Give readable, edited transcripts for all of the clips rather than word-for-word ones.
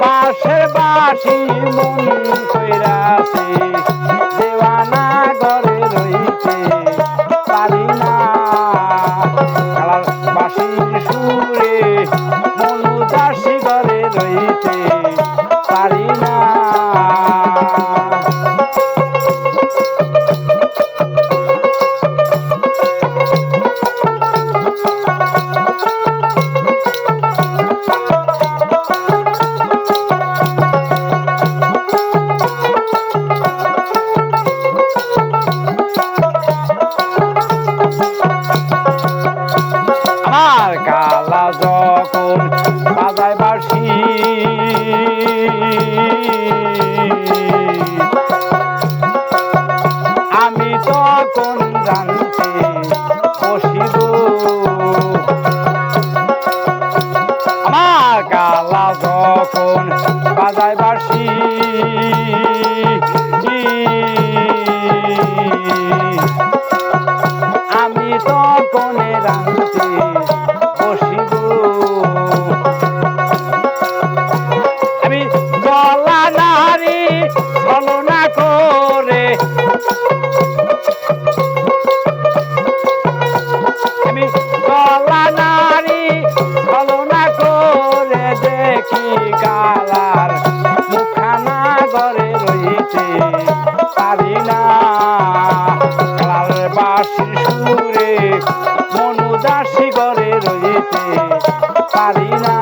বাঁশের বাঁশি মন কইরাছে দেওয়ানা ঘরে রইতে পারি না কালার বাঁশির সুরে মন উদাসী ঘরে রইতে পারি না কালা যখন বাজায় বাঁশি আমি তখন জানতে বসিব আমার কালা যখন বাজায় বাঁশি আমি তখন জানতে আমি গলা নারী ছলনা করে আমি গলা নারী ছলনা করে দেখি কালার মুখানা ঘরে রইতে পারি না কালার বাঁশির সুরে মন উদাসী ঘরে রইতে পারি না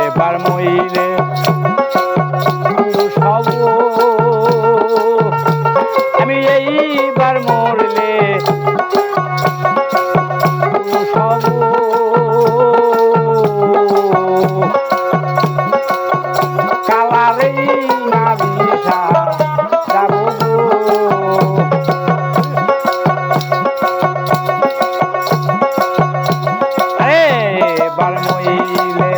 এবার মইলে পুরুষ হব আমি এইবার মরলে পুরুষ হব কালারে না বিষা যাব এবার মইলে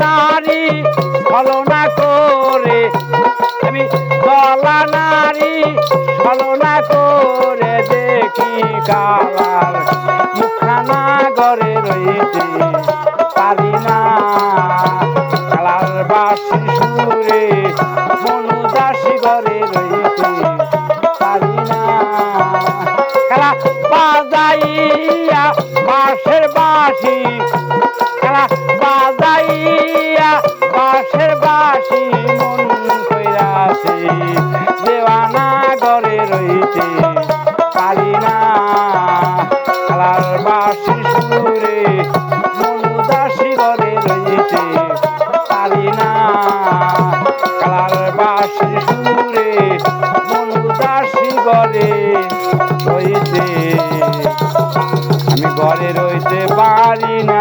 নারী ছলনা করে আমি গলা নারী ছলনা করে দেখি কালার মুখানা ঘরে রইতে পারি না কালার বাঁশির সুরে মন উদাসী ঘরে রইতে পারি না খেলা বাজাইয়া বাঁশের বাঁশি খেলা বাজাইয়া বাঁশের বাঁশি মন কইরাছে দেওয়ানা ঘরে রইতে পারি না কালার বাঁশির সুরে মন উদাসী ঘরে রইতে পারি না কালার বাঁশির সুরে মন উদাসী ঘরে রইতে আমি ঘরে রইতে পারি না।